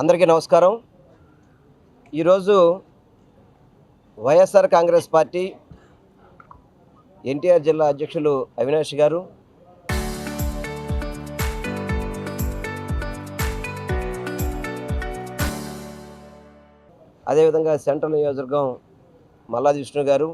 అందరికీ నమస్కారం. ఈరోజు వైఎస్ఆర్ కాంగ్రెస్ పార్టీ ఎన్టీఆర్ జిల్లా అధ్యక్షులు అవినాష్ గారు, అదేవిధంగా సెంట్రల్ నియోజకవర్గం మల్లాది విష్ణు గారు,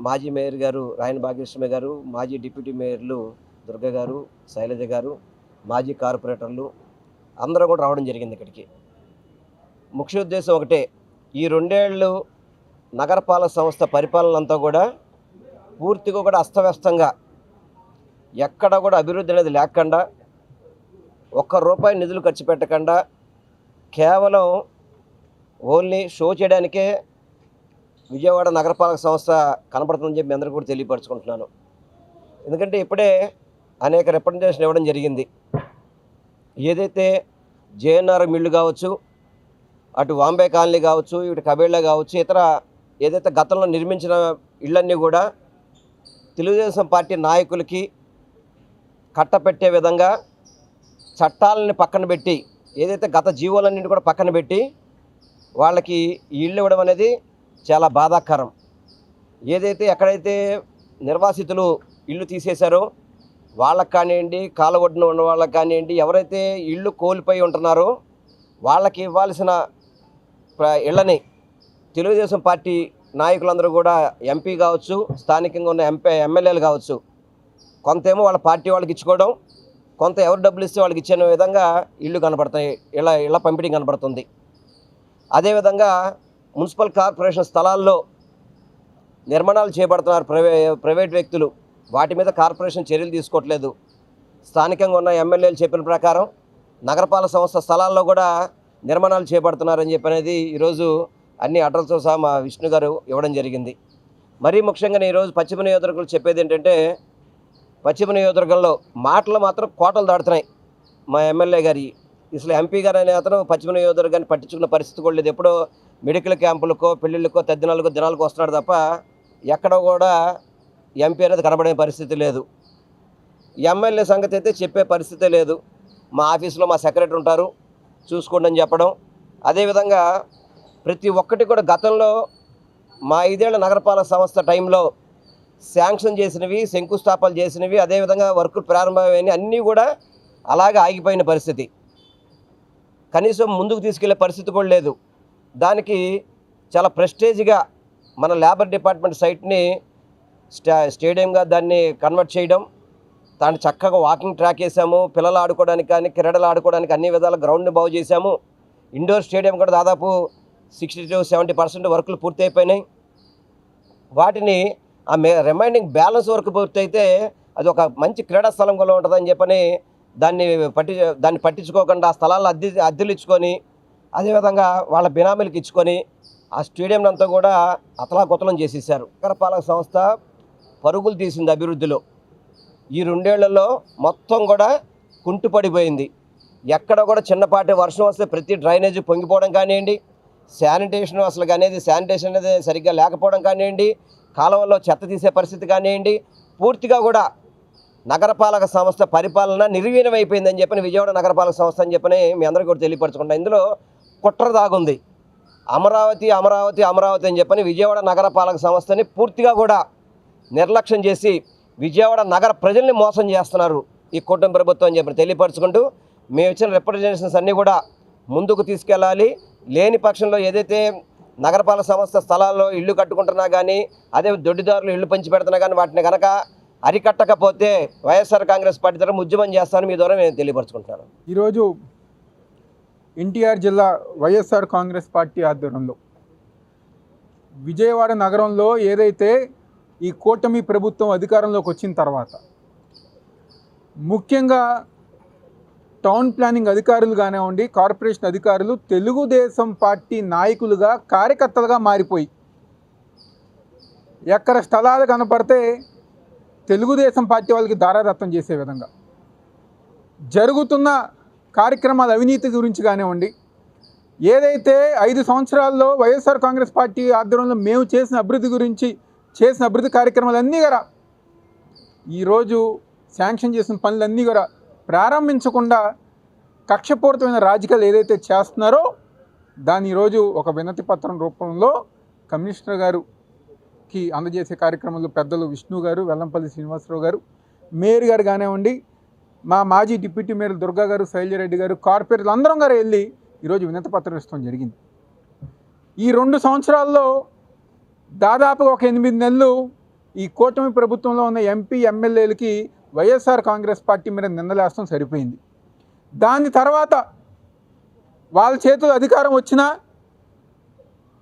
మాజీ మేయర్ గారు రాయన భాగ్యలక్ష్మి గారు, మాజీ డిప్యూటీ మేయర్లు దుర్గ గారు, శైలజ గారు, మాజీ కార్పొరేటర్లు అందరూ కూడా రావడం జరిగింది. ఇక్కడికి ముఖ్య ఉద్దేశం ఒకటే, ఈ 2 ఏళ్ళు నగరపాలక సంస్థ పరిపాలన అంతా కూడా పూర్తిగా కూడా అస్తవ్యస్తంగా, ఎక్కడ కూడా అభివృద్ధి అనేది లేకుండా, ₹1 నిధులు ఖర్చు పెట్టకుండా కేవలం ఓన్లీ షో చేయడానికే విజయవాడ నగరపాలక సంస్థ కనబడుతుందని చెప్పి అందరూ కూడా తెలియపరచుకుంటున్నాను. ఎందుకంటే ఇప్పుడే అనేక రిప్రజెంటేషన్ ఇవ్వడం జరిగింది. ఏదైతే జేఎన్ఆర్ మిల్లు కావచ్చు, అటు వాంబే కాలనీ కావచ్చు, ఇటు కబేళ్ళ కావచ్చు, ఇతర ఏదైతే గతంలో నిర్మించిన ఇళ్ళన్నీ కూడా తెలుగుదేశం పార్టీ నాయకులకి కట్టపెట్టే విధంగా చట్టాలని పక్కన పెట్టి, ఏదైతే గత జీవోలన్నింటి కూడా పక్కన పెట్టి వాళ్ళకి ఇళ్ళు ఇవ్వడం అనేది చాలా బాధాకరం. ఏదైతే ఎక్కడైతే నిర్వాసితులు ఇళ్ళు తీసేశారో వాళ్ళకి కానివ్వండి, కాలగొడ్డున ఉన్న వాళ్ళకి కానివ్వండి, ఎవరైతే ఇళ్ళు కోల్పోయి ఉంటున్నారో వాళ్ళకి ఇవ్వాల్సిన ఇళ్ళని తెలుగుదేశం పార్టీ నాయకులందరూ కూడా ఎంపీ కావచ్చు, స్థానికంగా ఉన్న ఎమ్మెల్యేలు కావచ్చు, కొంతేమో వాళ్ళ పార్టీ వాళ్ళకి ఇచ్చుకోవడం, కొంత ఎవరు డబ్బులు ఇస్తే వాళ్ళకి ఇచ్చే విధంగా ఇళ్ళు కనబడతాయి, ఇళ్ళ పంపిణీ కనబడుతుంది. అదేవిధంగా మున్సిపల్ కార్పొరేషన్ స్థలాల్లో నిర్మాణాలు చేపడుతున్నారు ప్రైవేట్ వ్యక్తులు. వాటి మీద కార్పొరేషన్ చర్యలు తీసుకోవట్లేదు. స్థానికంగా ఉన్న ఎమ్మెల్యేలు చెప్పిన ప్రకారం నగరపాలక సంస్థ స్థలాల్లో కూడా నిర్మాణాలు చేపడుతున్నారని చెప్పి అనేది ఈరోజు అన్ని అడ్రస్తో సహా మా విష్ణు గారు ఇవ్వడం జరిగింది. మరీ ముఖ్యంగా ఈరోజు పశ్చిమ నియోజకవర్గంలో చెప్పేది ఏంటంటే, పశ్చిమ నియోజకవర్గంలో మాటలు మాత్రం కోటలు దాడుతున్నాయి. మా ఎమ్మెల్యే గారి అసలు ఎంపీ గారు అనే అతను పశ్చిమ నియోజకవర్గాన్ని పట్టించుకున్న పరిస్థితి కూడా లేదు. ఎప్పుడో మెడికల్ క్యాంపులకో, పెళ్ళిళ్ళకో, తద్దినాలకో, దినాలకు వస్తున్నాడు తప్ప ఎక్కడ కూడా ఎంపీ అనేది కనబడే పరిస్థితి లేదు. ఎమ్మెల్యే సంగతి అయితే చెప్పే పరిస్థితే లేదు. మా ఆఫీసులో మా సెక్రటరీ ఉంటారు, చూసుకోండి అని చెప్పడం. అదేవిధంగా ప్రతి ఒక్కటి కూడా గతంలో మా 5 ఏళ్ల నగరపాలక సంస్థ టైంలో శాంక్షన్ చేసినవి, శంకుస్థాపనలు చేసినవి, అదేవిధంగా వర్కులు ప్రారంభమైన అన్నీ కూడా అలాగే ఆగిపోయిన పరిస్థితి. కనీసం ముందుకు తీసుకెళ్లే పరిస్థితి కూడా లేదు. దానికి చాలా ప్రెస్టేజ్గా మన లేబర్ డిపార్ట్మెంట్ సైట్ని స్టేడియంగా దాన్ని కన్వర్ట్ చేయడం, దాన్ని చక్కగా వాకింగ్ ట్రాక్ వేసాము, పిల్లలు ఆడుకోవడానికి కానీ క్రీడలు ఆడుకోవడానికి అన్ని విధాల గ్రౌండ్ని బాగు చేశాము. ఇండోర్ స్టేడియం కూడా దాదాపు 60 to 70% వర్కులు పూర్తి అయిపోయినాయి. వాటిని రిమైనింగ్ బ్యాలెన్స్ వర్క్ పూర్తయితే అది ఒక మంచి క్రీడా స్థలం కూడా ఉంటుందని చెప్పని దాన్ని పట్టించుకోకుండా ఆ స్థలాల్లో అద్దెలు ఇచ్చుకొని, అదేవిధంగా వాళ్ళ బినామీలకు ఇచ్చుకొని ఆ స్టేడియం అంతా కూడా అతలాకుతలం చేసేసారు. నగరపాలక సంస్థ పరుగులు తీసింది అభివృద్ధిలో. ఈ 2 ఏళ్లలో మొత్తం కూడా కుంటుపడిపోయింది. ఎక్కడ కూడా చిన్నపాటి వర్షం వస్తే ప్రతి డ్రైనేజీ పొంగిపోవడం కానివ్వండి, శానిటేషన్ అనేది సరిగ్గా లేకపోవడం కానివ్వండి, కాలువల్లో చెత్త తీసే పరిస్థితి కానివ్వండి, పూర్తిగా కూడా నగరపాలక సంస్థ పరిపాలన నిర్వీర్యం అయిపోయిందని చెప్పని విజయవాడ నగరపాలక సంస్థ అని చెప్పని మీ అందరికీ కూడా తెలియపరచుకుంటాం. ఇందులో కుట్ర దాగుంది. అమరావతి అని చెప్పని విజయవాడ నగరపాలక సంస్థని పూర్తిగా కూడా నిర్లక్ష్యం చేసి విజయవాడ నగర ప్రజల్ని మోసం చేస్తున్నారు ఈ కూటమి ప్రభుత్వం అని చెప్పి తెలియపరచుకుంటూ, మేము ఇచ్చిన రిప్రజెంటేషన్స్ అన్నీ కూడా ముందుకు తీసుకెళ్ళాలి. లేని పక్షంలో ఏదైతే నగరపాలక సంస్థ స్థలాల్లో ఇళ్ళు కట్టుకుంటున్నా కానీ, అదే దొడ్డిదారులు ఇళ్ళు పంచి పెడుతున్నా కానీ వాటిని కనుక అరికట్టకపోతే వైఎస్ఆర్ కాంగ్రెస్ పార్టీ తరఫున ఉద్యమం చేస్తానని మీ ద్వారా నేను తెలియపరచుకుంటున్నాను. ఈరోజు ఎన్టీఆర్ జిల్లా వైఎస్ఆర్ కాంగ్రెస్ పార్టీ ఆధ్వర్యంలో విజయవాడ నగరంలో ఏదైతే ఈ కూటమి ప్రభుత్వం అధికారంలోకి వచ్చిన తర్వాత ముఖ్యంగా టౌన్ ప్లానింగ్ అధికారులు కానివ్వండి, కార్పొరేషన్ అధికారులు తెలుగుదేశం పార్టీ నాయకులుగా, కార్యకర్తలుగా మారిపోయి ఎక్కడ స్థలాలు కనపడితే తెలుగుదేశం పార్టీ వాళ్ళకి దారాదత్తం చేసే విధంగా జరుగుతున్న కార్యక్రమాల అవినీతి గురించి కానివ్వండి, ఏదైతే 5 సంవత్సరాల్లో వైఎస్ఆర్ కాంగ్రెస్ పార్టీ ఆధ్వర్యంలో మేము చేసిన అభివృద్ధి కార్యక్రమాలన్నీ కూడా ఈరోజు శాంక్షన్ చేసిన పనులన్నీ కూడా ప్రారంభించకుండా కక్షపూరితమైన రాజకీయాలు ఏదైతే చేస్తున్నారో దాన్ని ఈరోజు ఒక వినతి పత్రం రూపంలో కమిషనర్ గారుకి అందజేసే కార్యక్రమంలో పెద్దలు విష్ణు గారు, వెల్లంపల్లి శ్రీనివాసరావు గారు, మేయర్ గారు కానివ్వండి, మా మాజీ డిప్యూటీ మేయర్ దుర్గా గారు, శైలజరెడ్డి గారు, కార్పొరేటర్లు అందరం గారు వెళ్ళి ఈరోజు వినతి పత్రం ఇస్తాం జరిగింది. ఈ 2 సంవత్సరాల్లో దాదాపుగా ఒక 8 నెలలు ఈ కూటమి ప్రభుత్వంలో ఉన్న ఎంపీ ఎమ్మెల్యేలకి వైఎస్ఆర్ కాంగ్రెస్ పార్టీ మీద నిందలేస్తాం సరిపోయింది. దాని తర్వాత వాళ్ళ చేతులు అధికారం వచ్చినా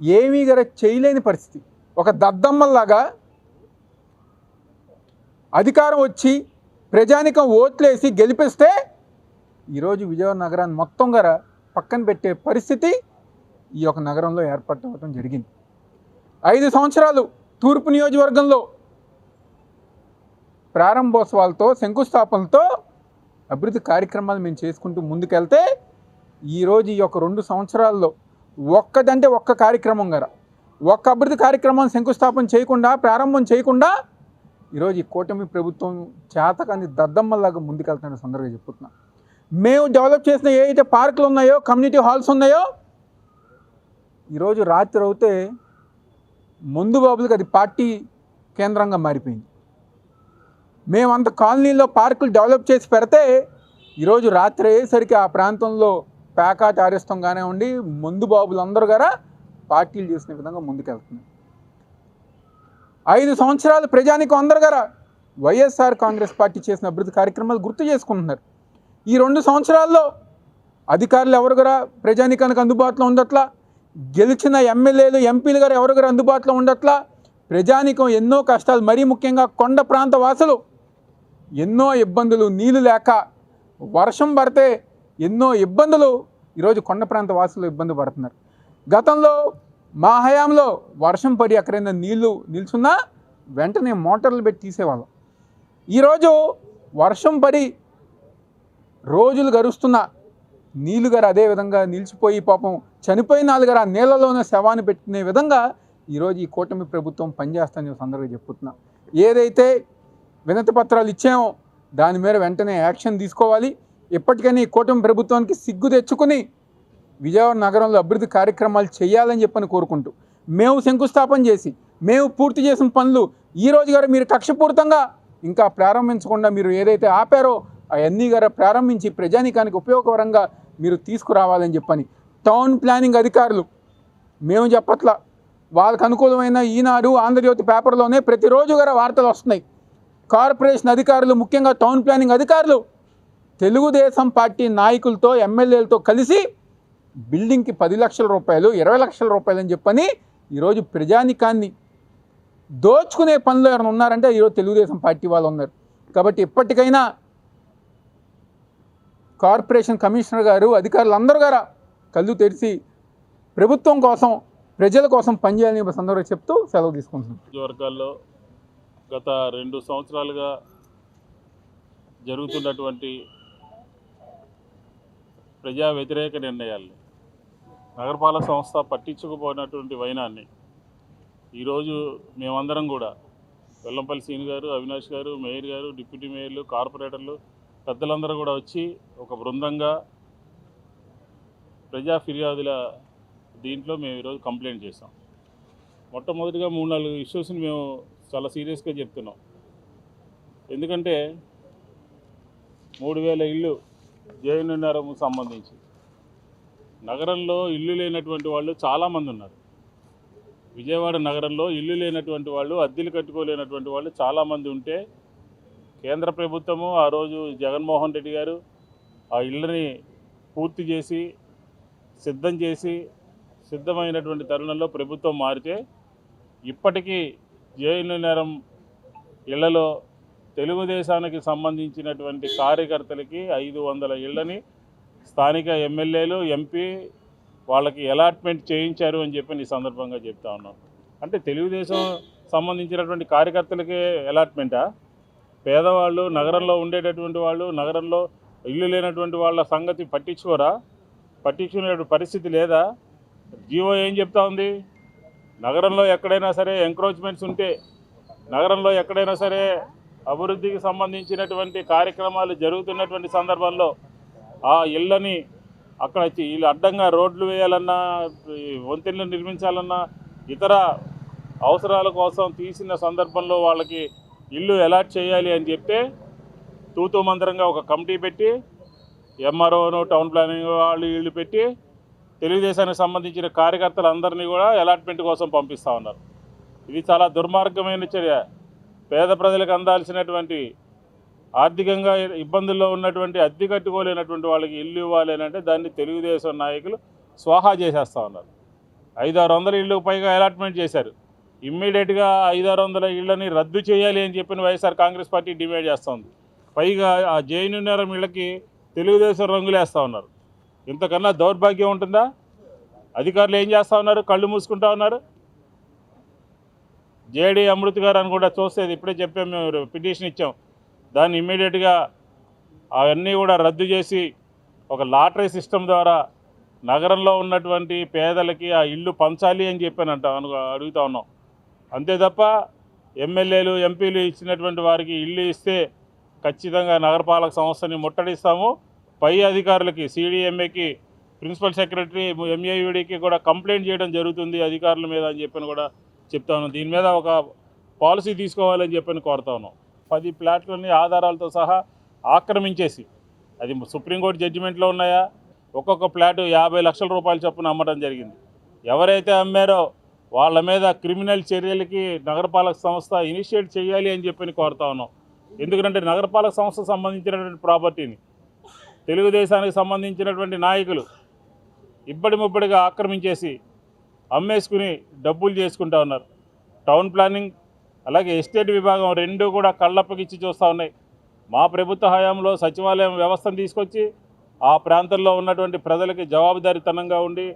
ఏమీ గారు చేయలేని పరిస్థితి. ఒక దద్దమ్మల్లాగా అధికారం వచ్చి ప్రజానికం ఓట్లేసి గెలిపిస్తే ఈరోజు విజయవాడ నగరాన్ని మొత్తం గారు పక్కన పెట్టే పరిస్థితి ఈ యొక్క నగరంలో ఏర్పడటం జరిగింది. 5 సంవత్సరాలు తూర్పు నియోజకవర్గంలో ప్రారంభోత్సవాలతో, శంకుస్థాపనలతో అభివృద్ధి కార్యక్రమాలు మేము చేసుకుంటూ ముందుకెళ్తే ఈరోజు ఈ యొక్క 2 సంవత్సరాల్లో ఒక్కటంటే ఒక్క కార్యక్రమం గారు, ఒక్క అభివృద్ధి కార్యక్రమం శంకుస్థాపన చేయకుండా, ప్రారంభం చేయకుండా ఈరోజు ఈ కూటమి ప్రభుత్వం చేతకాని దద్దమ్మల్లాగా ముందుకెళ్తున్న సందర్భంగా చెప్పుతున్నాం. మేము డెవలప్ చేసిన ఏవైతే పార్కులు ఉన్నాయో, కమ్యూనిటీ హాల్స్ ఉన్నాయో, ఈరోజు రాత్రి అవుతే ముందు బాబులకి అది పార్టీ కేంద్రంగా మారిపోయింది. మేమంత కాలనీలో పార్కులు డెవలప్ చేసి పెడితే ఈరోజు రాత్రి అయ్యేసరికి ఆ ప్రాంతంలో ప్యాకాట్ ఆరేస్తాం కానివ్వండి, ముందు బాబులు అందరూ గారా పార్టీలు చేసిన విధంగా ముందుకెళ్తున్నాయి. 5 సంవత్సరాలు ప్రజానికం అందరు గారా వైఎస్ఆర్ కాంగ్రెస్ పార్టీ చేసిన అభివృద్ధి కార్యక్రమాలు గుర్తు చేసుకుంటున్నారు. ఈ 2 సంవత్సరాల్లో అధికారులు ఎవరు గారా ప్రజానికానికి అందుబాటులో ఉండట్లా, గెలిచిన ఎమ్మెల్యేలు, ఎంపీలు గారు ఎవరు గారు అందుబాటులో ఉండట్లా. ప్రజానికం ఎన్నో కష్టాలు, మరీ ముఖ్యంగా కొండ ప్రాంత వాసులు ఎన్నో ఇబ్బందులు, నీళ్లు లేక, వర్షం పడితే ఎన్నో ఇబ్బందులు ఈరోజు కొండ ప్రాంత వాసులు ఇబ్బంది పడుతున్నారు. గతంలో మా హయాంలో వర్షం పడి ఎక్కడైనా నీళ్లు నిల్చున్నా వెంటనే మోటార్లు పెట్టి తీసేవాళ్ళం. ఈరోజు వర్షం పడి రోజులు గడుస్తున్నా నీళ్లు గారు అదే విధంగా నిలిచిపోయి పాపం చనిపోయిన వాళ్ళు గారు ఆ నీళ్ళలోనే శవాన్ని పెట్టుకునే విధంగా ఈరోజు ఈ కూటమి ప్రభుత్వం పనిచేస్తుందని సందర్భంగా చెప్పుతున్నా. ఏదైతే వినతి పత్రాలు ఇచ్చామో దాని మీద వెంటనే యాక్షన్ తీసుకోవాలి. ఇప్పటికైనా ఈ కూటమి ప్రభుత్వానికి సిగ్గు తెచ్చుకుని విజయవాడ నగరంలో అభివృద్ధి కార్యక్రమాలు చేయాలని చెప్పని కోరుకుంటూ, మేము శంకుస్థాపన చేసి మేము పూర్తి చేసిన పనులు ఈరోజు గారు మీరు కక్షపూరితంగా ఇంకా ప్రారంభించకుండా మీరు ఏదైతే ఆపారో అవన్నీ గారు ప్రారంభించి ప్రజానీకానికి ఉపయోగకరంగా మీరు తీసుకురావాలని చెప్పని టౌన్ ప్లానింగ్ అధికారులు మేము చెప్పట్లా, వాళ్ళకు అనుకూలమైన ఈనాడు, ఆంధ్రజ్యోతి పేపర్లోనే ప్రతిరోజు గారు వార్తలు వస్తున్నాయి. కార్పొరేషన్ అధికారులు, ముఖ్యంగా టౌన్ ప్లానింగ్ అధికారులు తెలుగుదేశం పార్టీ నాయకులతో, ఎమ్మెల్యేలతో కలిసి బిల్డింగ్కి 10 లక్షల రూపాయలు, 20 లక్షల రూపాయలు అని చెప్పని ఈరోజు ప్రజానికాన్ని దోచుకునే పనులు ఎవరైనా ఉన్నారంటే ఈరోజు తెలుగుదేశం పార్టీ వాళ్ళు ఉన్నారు. కాబట్టి ఇప్పటికైనా కార్పొరేషన్ కమిషనర్ గారు, అధికారులు అందరూ గారా కళ్ళు తెరిచి ప్రభుత్వం కోసం, ప్రజల కోసం పనిచేయాలని సందర్భంగా చెప్తూ సెలవు తీసుకుంటున్నాం. వర్గాల్లో గత 2 సంవత్సరాలుగా జరుగుతున్నటువంటి ప్రజా వ్యతిరేక నిర్ణయాల్ని, నగరపాలక సంస్థ పట్టించుకుపోయినటువంటి వైనాన్ని ఈరోజు మేమందరం కూడా వెల్లంపల్లి శ్రీను గారు, అవినాష్ గారు, మేయర్ గారు, డిప్యూటీ మేయర్లు, కార్పొరేటర్లు, పెద్దలందరూ కూడా వచ్చి ఒక బృందంగా ప్రజా ఫిర్యాదుల దీంట్లో మేము ఈరోజు కంప్లైంట్ చేసాం. మొట్టమొదటిగా 3-4 ఇష్యూస్ని మేము చాలా సీరియస్గా చెప్తున్నాం. ఎందుకంటే 3000 ఇళ్ళు జేఎన్ఎన్ఆర్ఎంకు సంబంధించి నగరంలో ఇల్లు లేనటువంటి వాళ్ళు చాలామంది ఉన్నారు. విజయవాడ నగరంలో ఇల్లు లేనటువంటి వాళ్ళు, అద్దెలు కట్టుకోలేనటువంటి వాళ్ళు చాలామంది ఉంటే కేంద్ర ప్రభుత్వము ఆ రోజు జగన్మోహన్ రెడ్డి గారు ఆ ఇళ్ళని పూర్తి చేసి సిద్ధమైనటువంటి తరుణంలో ప్రభుత్వం మారితే ఇప్పటికీ జేఎన్ఎన్ఆర్ఎం ఇళ్లలో తెలుగుదేశానికి సంబంధించినటువంటి కార్యకర్తలకి 500 ఇళ్ళని స్థానిక ఎమ్మెల్యేలు, ఎంపీ వాళ్ళకి అలాట్మెంట్ చేయించారు అని చెప్పి ఈ సందర్భంగా చెప్తా ఉన్నాం. అంటే తెలుగుదేశం సంబంధించినటువంటి కార్యకర్తలకే అలాట్మెంటా? పేదవాళ్ళు, నగరంలో ఉండేటటువంటి వాళ్ళు, నగరంలో ఇల్లు లేనటువంటి వాళ్ళ సంగతి పట్టించుకునే పరిస్థితి లేదా? జీవో ఏం చెప్తా ఉంది? నగరంలో ఎక్కడైనా సరే ఎంక్రోచ్మెంట్స్ ఉంటే, నగరంలో ఎక్కడైనా సరే అభివృద్ధికి సంబంధించినటువంటి కార్యక్రమాలు జరుగుతున్నటువంటి సందర్భంలో ఆ ఇళ్ళని అక్కడ వీళ్ళు అడ్డంగా రోడ్లు వేయాలన్నా, వంతెనలు నిర్మించాలన్నా, ఇతర అవసరాల కోసం తీసిన సందర్భంలో వాళ్ళకి ఇల్లు అలాట్ చేయాలి అని చెప్తే తూతూ మంత్రంగా ఒక కమిటీ పెట్టి ఎంఆర్ఓను, టౌన్ ప్లానింగ్ వాళ్ళు వీళ్ళు పెట్టి తెలుగుదేశానికి సంబంధించిన కార్యకర్తలందరినీ కూడా అలాట్మెంట్ కోసం పంపిస్తూ ఉన్నారు. ఇది చాలా దుర్మార్గమైన చర్య. పేద ప్రజలకు అందాల్సినటువంటి, ఆర్థికంగా ఇబ్బందుల్లో ఉన్నటువంటి, అద్దె కట్టుకోలేనటువంటి వాళ్ళకి ఇల్లు ఇవ్వాలి అని అంటే దాన్ని తెలుగుదేశం నాయకులు స్వాహా చేసేస్తూ ఉన్నారు. 500-600 ఇళ్ళకు పైగా అలాట్మెంట్ చేశారు. ఇమ్మీడియట్గా 500-600 ఇళ్ళని రద్దు చేయాలి అని చెప్పిన వైఎస్ఆర్ కాంగ్రెస్ పార్టీ డిమాండ్ చేస్తోంది. పైగా ఆ జైనున్నరం ఇళ్ళకి తెలుగుదేశం రంగులేస్తూ ఉన్నారు. ఇంతకన్నా దౌర్భాగ్యం ఉంటుందా? అధికారులు ఏం చేస్తూ ఉన్నారు? కళ్ళు మూసుకుంటా ఉన్నారు. జేడీ అమృత్ గారు అని కూడా చూస్తే ఇప్పుడే చెప్పాం, మేము పిటిషన్ ఇచ్చాం. దాన్ని ఇమ్మీడియట్గా అవన్నీ కూడా రద్దు చేసి ఒక లాటరీ సిస్టమ్ ద్వారా నగరంలో ఉన్నటువంటి పేదలకి ఆ ఇల్లు పంచాలి అని చెప్పానంట అడుగుతా ఉన్నాం. అంతే తప్ప ఎమ్మెల్యేలు, ఎంపీలు ఇచ్చినటువంటి వారికి ఇల్లు ఇస్తే ఖచ్చితంగా నగరపాలక సంస్థని ముట్టడిస్తాము. పై అధికారులకి, సిడిఎంఏకి, ప్రిన్సిపల్ సెక్రటరీ, ఎంఏయుడికి కూడా కంప్లైంట్ చేయడం జరుగుతుంది అధికారుల మీద అని చెప్పని కూడా చెప్తా ఉన్నాం. దీని మీద ఒక పాలసీ తీసుకోవాలని చెప్పని కోరుతా ఉన్నాం. 10 ప్లాట్లని ఆధారాలతో సహా ఆక్రమించేసి, అది సుప్రీంకోర్టు జడ్జిమెంట్లో ఉన్నాయా, ఒక్కొక్క ప్లాటు 50 లక్షల రూపాయల చొప్పున అమ్మడం జరిగింది. ఎవరైతే అమ్మారో వాళ్ళ మీద క్రిమినల్ చర్యలకి నగరపాలక సంస్థ ఇనిషియేట్ చేయాలి అని చెప్పని కోరుతా ఉన్నాం. ఎందుకంటే నగరపాలక సంస్థకు సంబంధించినటువంటి ప్రాపర్టీని తెలుగుదేశానికి సంబంధించినటువంటి నాయకులు ఇబ్బడి ముబ్బడిగా ఆక్రమించేసి అమ్మేసుకుని డబ్బులు చేసుకుంటా ఉన్నారు. టౌన్ ప్లానింగ్ అలాగే ఎస్టేట్ విభాగం రెండూ కూడా కళ్ళప్పగిచ్చి చూస్తూ ఉన్నాయి. మా ప్రభుత్వ హయాంలో సచివాలయం వ్యవస్థను తీసుకొచ్చి ఆ ప్రాంతంలో ఉన్నటువంటి ప్రజలకి జవాబుదారీతనంగా ఉండి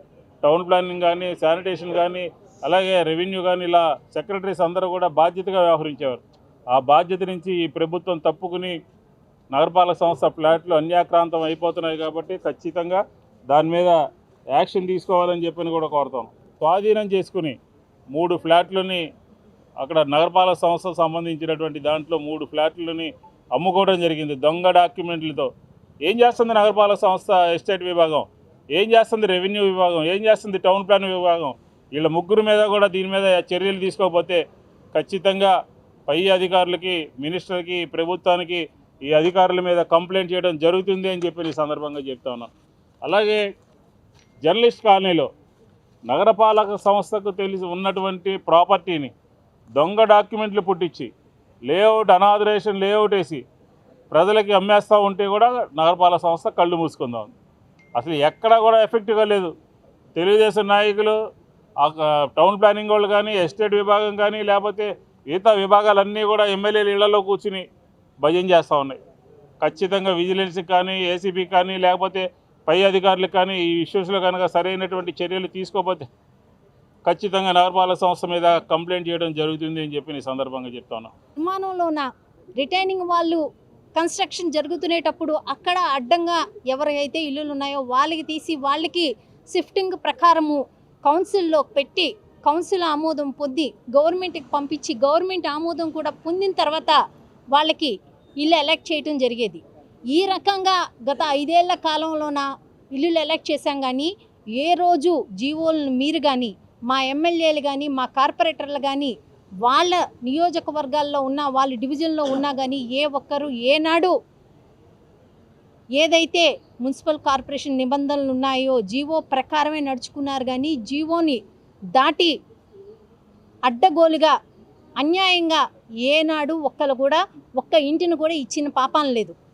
టౌన్ ప్లానింగ్ కానీ, శానిటేషన్ కానీ, అలాగే రెవెన్యూ కానీ, ఇలా సెక్రటరీస్ అందరూ కూడా బాధ్యతగా వ్యవహరించేవారు. ఆ బాధ్యత నుంచి ఈ ప్రభుత్వం తప్పుకుని నగరపాలక సంస్థ ఫ్లాట్లు అన్యాక్రాంతం అయిపోతున్నాయి. కాబట్టి ఖచ్చితంగా దాని మీద యాక్షన్ తీసుకోవాలని చెప్పని కూడా కోరుతాం. స్వాధీనం చేసుకుని 3 ఫ్లాట్లని అక్కడ నగరపాలక సంస్థకు సంబంధించినటువంటి దాంట్లో 3 ఫ్లాట్లని అమ్ముకోవడం జరిగింది దొంగ డాక్యుమెంట్లతో. ఏం చేస్తుంది నగరపాలక సంస్థ ఎస్టేట్ విభాగం? ఏం చేస్తుంది రెవెన్యూ విభాగం? ఏం చేస్తుంది టౌన్ ప్లాన్ విభాగం? వీళ్ళ ముగ్గురు మీద కూడా దీని మీద చర్యలు తీసుకోకపోతే ఖచ్చితంగా పై అధికారులకి, మినిస్టర్కి, ప్రభుత్వానికి ఈ అధికారుల మీద కంప్లైంట్ చేయడం జరుగుతుంది అని చెప్పి ఈ సందర్భంగా చెప్తా ఉన్నాం. అలాగే జర్నలిస్ట్ కాలనీలో నగరపాలక సంస్థకు తెలిసి ఉన్నటువంటి ప్రాపర్టీని దొంగ డాక్యుమెంట్లు పుట్టించి లేఅవుట్, అనాథరేషన్ లేఅవుట్ వేసి ప్రజలకి అమ్మేస్తూ ఉంటే కూడా నగరపాలక సంస్థ కళ్ళు మూసుకుందాం. అసలు ఎక్కడా కూడా ఎఫెక్ట్గా లేదు. తెలుగుదేశం నాయకులు, టౌన్ ప్లానింగ్ వాళ్ళు కానీ, ఎస్టేట్ విభాగం కానీ, లేకపోతే మిగతా విభాగాలన్నీ కూడా ఎమ్మెల్యేల ఇళ్లలో కూర్చుని భజన చేస్తూ ఉన్నాయి. ఖచ్చితంగా విజిలెన్స్కి కానీ, ఏసీబీకి కానీ, లేకపోతే పై అధికారులకు కానీ ఈ ఇష్యూస్లో కనుక సరైనటువంటి చర్యలు తీసుకోకపోతే ఖచ్చితంగా నగరపాలక సంస్థ మీద కంప్లైంట్ చేయడం జరుగుతుంది అని చెప్పి ఈ సందర్భంగా చెప్తా ఉన్నాం. నిర్మాణంలోన రిటైనింగ్ వాళ్ళు కన్స్ట్రక్షన్ జరుగుతునేటప్పుడు అక్కడ అడ్డంగా ఎవరైతే ఇల్లులు ఉన్నాయో వాళ్ళకి తీసి వాళ్ళకి షిఫ్టింగ్ ప్రకారము కౌన్సిల్లో పెట్టి కౌన్సిల్ ఆమోదం పొంది గవర్నమెంట్కి పంపించి గవర్నమెంట్ ఆమోదం కూడా పొందిన తర్వాత వాళ్ళకి ఇల్లు ఎలక్ట్ చేయడం జరిగేది. ఈ రకంగా గత 5 ఏళ్ల కాలంలోన ఇల్లులు ఎలక్ట్ చేశాం. కానీ ఏ రోజు జీవోలను మీరు కానీ, మా ఎమ్మెల్యేలు కానీ, మా కార్పొరేటర్లు కానీ, వాళ్ళ నియోజకవర్గాల్లో ఉన్న, వాళ్ళ డివిజన్లో ఉన్నా కానీ ఏ ఒక్కరు ఏనాడు ఏదైతే మున్సిపల్ కార్పొరేషన్ నిబంధనలు ఉన్నాయో జీవో ప్రకారమే నడుచుకున్నారు. కానీ జీవోని దాటి అడ్డగోలుగా అన్యాయంగా ఏనాడు ఒక్క ఇంటిని కూడా ఇచ్చిన పాపాన లేదు.